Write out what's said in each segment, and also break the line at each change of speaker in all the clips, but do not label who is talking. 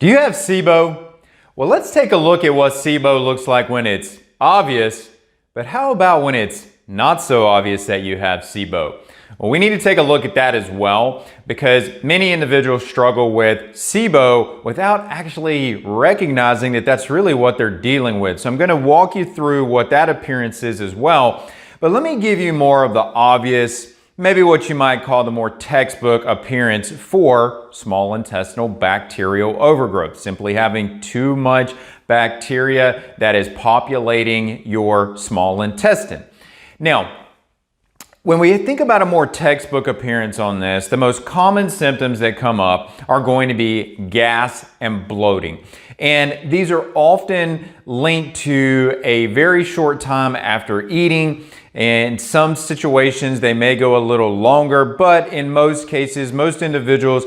Do you have SIBO? Well, let's take a look at what SIBO looks like when it's obvious, but how about when it's not so obvious that you have SIBO? Well, we need to take a look at that as well because many individuals struggle with SIBO without actually recognizing that that's really what they're dealing with. So I'm going to walk you through what that appearance is as well, but let me give you more of the obvious, maybe what you might call the more textbook appearance for small intestinal bacterial overgrowth. Simply having too much bacteria that is populating your small intestine. Now, when we think about a more textbook appearance on this, the most common symptoms that come up are going to be gas and bloating. And these are often linked to a very short time after eating. In some situations, they may go a little longer, but in most cases, most individuals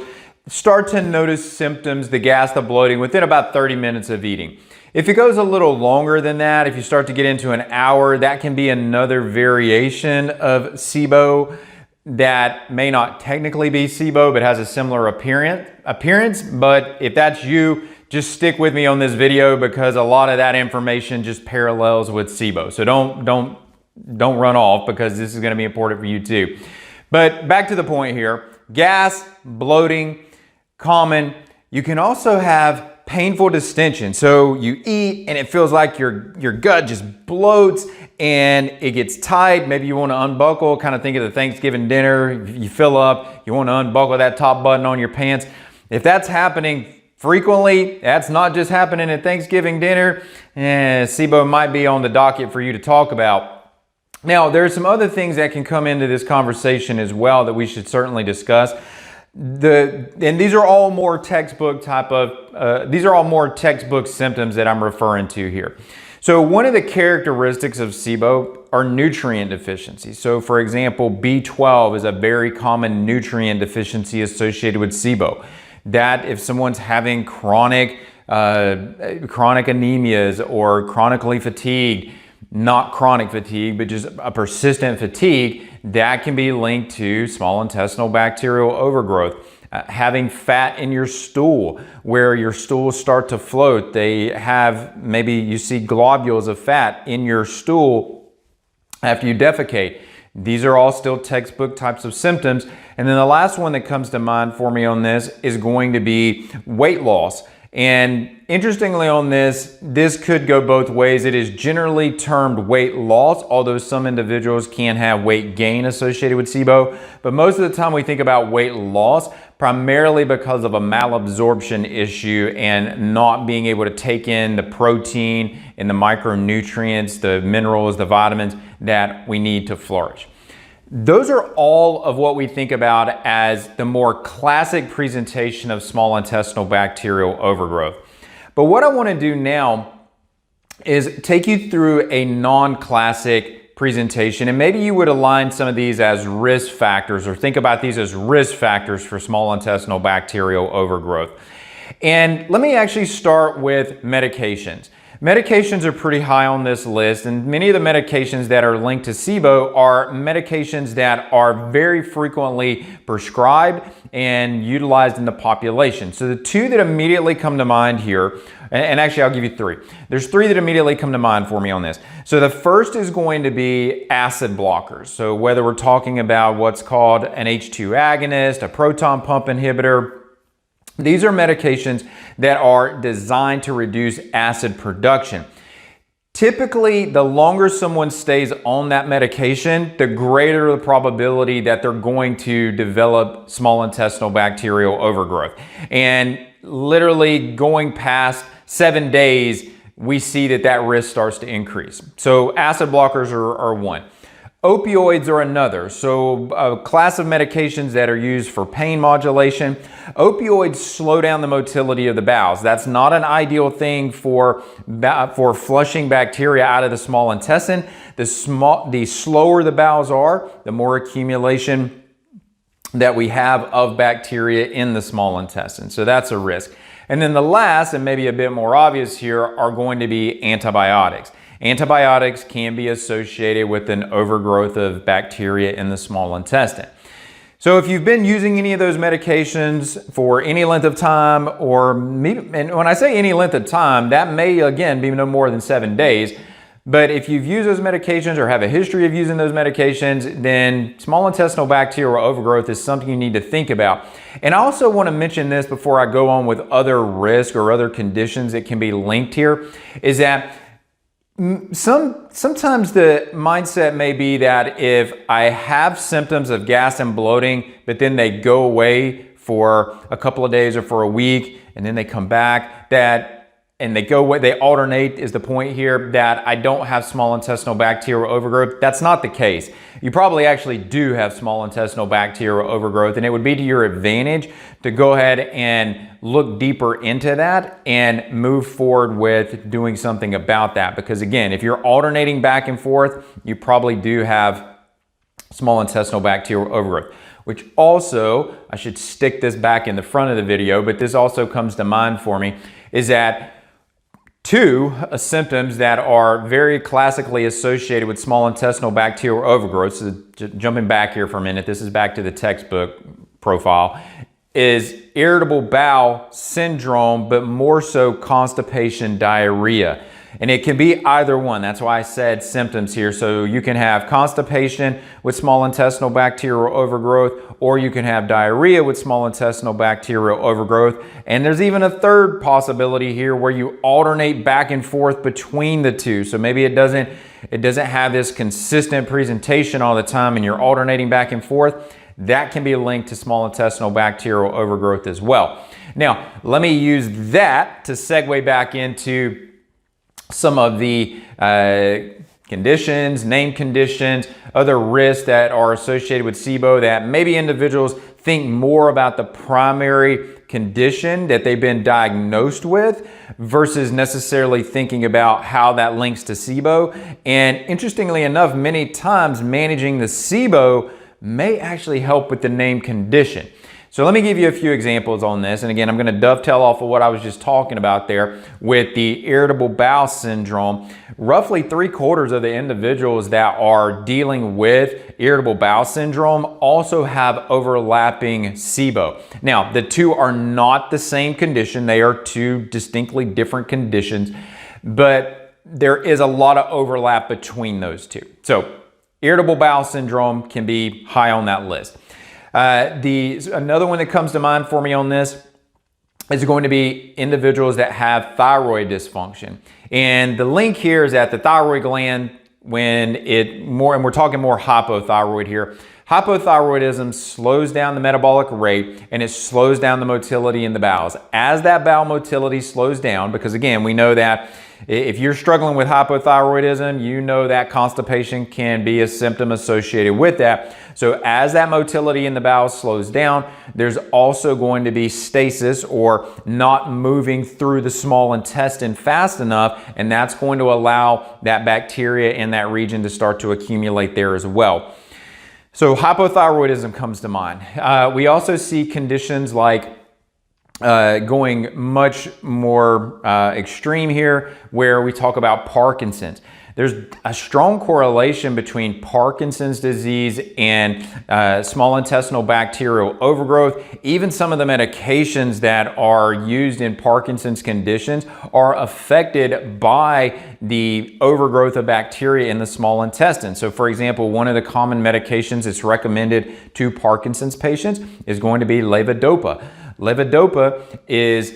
start to notice symptoms, the gas, the bloating, within about 30 minutes of eating. If it goes a little longer than that, if you start to get into an hour, that can be another variation of SIBO that may not technically be SIBO, but has a similar appearance. But if that's you, just stick with me on this video because a lot of that information just parallels with SIBO. So don't run off because this is going to be important for you too. But back to the point here, gas, bloating, common. You can also have painful distension. So you eat and it feels like your gut just bloats and it gets tight. Maybe you want to unbuckle, kind of think of the Thanksgiving dinner. You fill up, you want to unbuckle that top button on your pants. If that's happening frequently, that's not just happening at Thanksgiving dinner, SIBO might be on the docket for you to talk about. Now, there are some other things that can come into this conversation as well that we should certainly discuss. And these are all more textbook symptoms that I'm referring to here. So one of the characteristics of SIBO are nutrient deficiencies. So for example, B12 is a very common nutrient deficiency associated with SIBO. That if someone's having chronic anemias or chronically fatigued, not chronic fatigue, but just a persistent fatigue, that can be linked to small intestinal bacterial overgrowth. Having fat in your stool, where your stools start to float. Maybe you see globules of fat in your stool after you defecate. These are all still textbook types of symptoms. And then the last one that comes to mind for me on this is going to be weight loss. And interestingly on this could go both ways. It is generally termed weight loss, although some individuals can have weight gain associated with SIBO. But most of the time we think about weight loss primarily because of a malabsorption issue and not being able to take in the protein and the micronutrients, the minerals, the vitamins that we need to flourish. Those are all of what we think about as the more classic presentation of small intestinal bacterial overgrowth. But what I want to do now is take you through a non-classic presentation, and maybe you would align some of these as risk factors or think about these as risk factors for small intestinal bacterial overgrowth. And let me actually start with medications. Medications are pretty high on this list, and many of the medications that are linked to SIBO are medications that are very frequently prescribed and utilized in the population. So the two that immediately come to mind here, and actually I'll give you three. There's three that immediately come to mind for me on this. So the first is going to be acid blockers. So whether we're talking about what's called an H2 agonist, a proton pump inhibitor, these are medications that are designed to reduce acid production. Typically, the longer someone stays on that medication, the greater the probability that they're going to develop small intestinal bacterial overgrowth. And literally going past 7 days, we see that risk starts to increase. So acid blockers are one. Opioids are another. So a class of medications that are used for pain modulation. Opioids slow down the motility of the bowels. That's not an ideal thing for flushing bacteria out of the small intestine. The slower the bowels are, the more accumulation that we have of bacteria in the small intestine. So that's a risk. And then the last, and maybe a bit more obvious here, are going to be antibiotics. Antibiotics can be associated with an overgrowth of bacteria in the small intestine. So if you've been using any of those medications for any length of time, and when I say any length of time, that may again be no more than 7 days. But if you've used those medications or have a history of using those medications, then small intestinal bacterial overgrowth is something you need to think about. And I also want to mention this before I go on with other risk or other conditions that can be linked here, is that sometimes the mindset may be that if I have symptoms of gas and bloating, but then they go away for a couple of days or for a week, and then they come back, and they go away, they alternate is the point here, that I don't have small intestinal bacterial overgrowth. That's not the case. You probably actually do have small intestinal bacterial overgrowth, and it would be to your advantage to go ahead and look deeper into that and move forward with doing something about that. Because again, if you're alternating back and forth, you probably do have small intestinal bacterial overgrowth. Which also, I should stick this back in the front of the video, but this also comes to mind for me, is that two symptoms that are very classically associated with small intestinal bacterial overgrowth, so jumping back here for a minute, this is back to the textbook profile, is irritable bowel syndrome, but more so constipation, diarrhea. And it can be either one. That's why I said symptoms here. So you can have constipation with small intestinal bacterial overgrowth, or you can have diarrhea with small intestinal bacterial overgrowth. And there's even a third possibility here where you alternate back and forth between the two. So maybe it doesn't have this consistent presentation all the time and you're alternating back and forth. That can be linked to small intestinal bacterial overgrowth as well. Now, let me use that to segue back into some of the conditions, named conditions, other risks that are associated with SIBO that maybe individuals think more about the primary condition that they've been diagnosed with versus necessarily thinking about how that links to SIBO. And interestingly enough, many times managing the SIBO may actually help with the named condition. So let me give you a few examples on this. And again, I'm going to dovetail off of what I was just talking about there with the irritable bowel syndrome. Roughly 3/4 of the individuals that are dealing with irritable bowel syndrome also have overlapping SIBO. Now, the two are not the same condition. They are two distinctly different conditions, but there is a lot of overlap between those two. So irritable bowel syndrome can be high on that list. Another one that comes to mind for me on this is going to be individuals that have thyroid dysfunction. And the link here is that the thyroid gland, and we're talking more hypothyroid here, hypothyroidism slows down the metabolic rate and it slows down the motility in the bowels. As that bowel motility slows down, because again, we know that if you're struggling with hypothyroidism, you know that constipation can be a symptom associated with that. So as that motility in the bowel slows down, there's also going to be stasis or not moving through the small intestine fast enough, and that's going to allow that bacteria in that region to start to accumulate there as well. So hypothyroidism comes to mind. We also see conditions like going much more extreme here, where we talk about Parkinson's. There's a strong correlation between Parkinson's disease and small intestinal bacterial overgrowth. Even some of the medications that are used in Parkinson's conditions are affected by the overgrowth of bacteria in the small intestine. So for example, one of the common medications that's recommended to Parkinson's patients is going to be levodopa. Levodopa is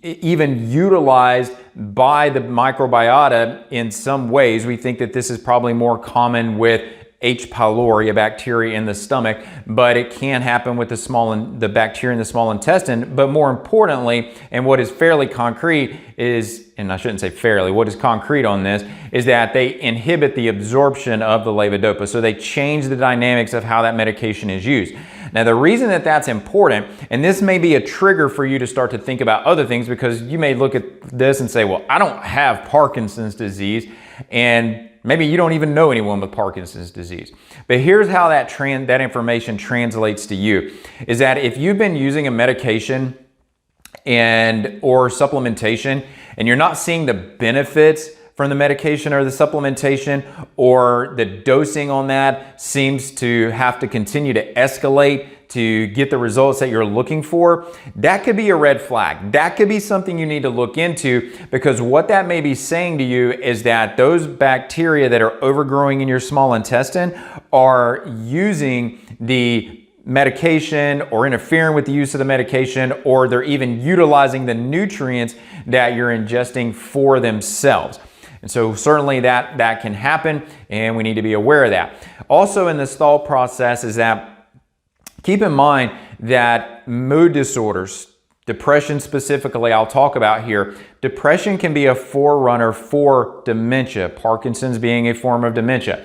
even utilized by the microbiota in some ways. We think that this is probably more common with H. pylori, a bacteria in the stomach, but it can happen with the bacteria in the small intestine. But more importantly, and what is fairly concrete is, and I shouldn't say fairly, what is concrete on this is that they inhibit the absorption of the levodopa. So they change the dynamics of how that medication is used. Now, the reason that that's important, and this may be a trigger for you to start to think about other things, because you may look at this and say, well, I don't have Parkinson's disease, and maybe you don't even know anyone with Parkinson's disease. But here's how that information translates to you, is that if you've been using a medication or supplementation, and you're not seeing the benefits from the medication or the supplementation, or the dosing on that seems to have to continue to escalate to get the results that you're looking for, that could be a red flag. That could be something you need to look into, because what that may be saying to you is that those bacteria that are overgrowing in your small intestine are using the medication or interfering with the use of the medication, or they're even utilizing the nutrients that you're ingesting for themselves. And so certainly that can happen, and we need to be aware of that. Also in this thought process is that keep in mind that mood disorders, depression specifically I'll talk about here, depression can be a forerunner for dementia, Parkinson's being a form of dementia.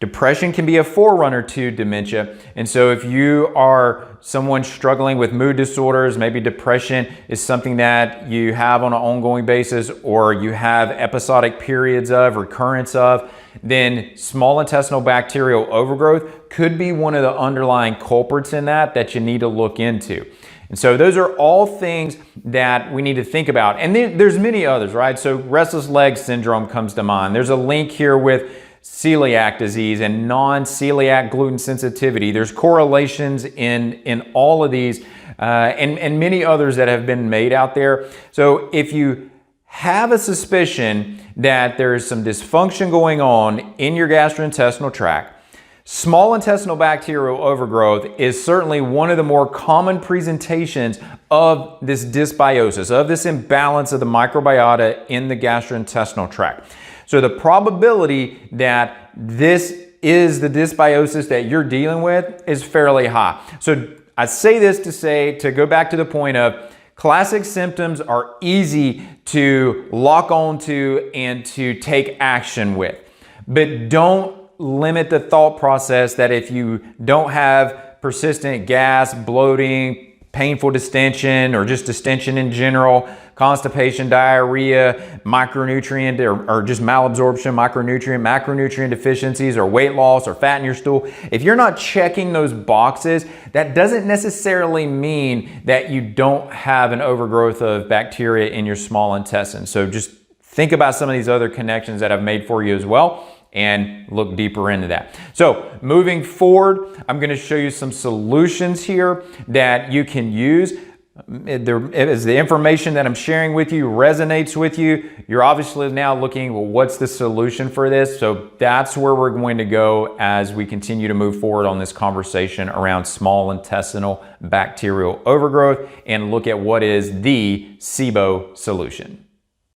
Depression can be a forerunner to dementia, and so if you are someone struggling with mood disorders, maybe depression is something that you have on an ongoing basis, or you have episodic periods of recurrence of, then small intestinal bacterial overgrowth could be one of the underlying culprits in that you need to look into. And so those are all things that we need to think about. And there's many others, right? So restless leg syndrome comes to mind. There's a link here with celiac disease and non-celiac gluten sensitivity. There's correlations in all of these and many others that have been made out there. So if you have a suspicion that there is some dysfunction going on in your gastrointestinal tract, small intestinal bacterial overgrowth is certainly one of the more common presentations of this dysbiosis, of this imbalance of the microbiota in the gastrointestinal tract. So the probability that this is the dysbiosis that you're dealing with is fairly high. So I say this to go back to the point of classic symptoms are easy to lock onto and to take action with. But don't limit the thought process that if you don't have persistent gas, bloating, painful distension, or just distension in general, constipation, diarrhea, micronutrient or just malabsorption, macronutrient deficiencies, or weight loss or fat in your stool, if you're not checking those boxes, that doesn't necessarily mean that you don't have an overgrowth of bacteria in your small intestine. So just think about some of these other connections that I've made for you as well, and look deeper into that. So moving forward, I'm going to show you some solutions here that you can use. As the information that I'm sharing with you resonates with you, you're obviously now looking, well, what's the solution for this? So that's where we're going to go as we continue to move forward on this conversation around small intestinal bacterial overgrowth and look at what is the SIBO solution.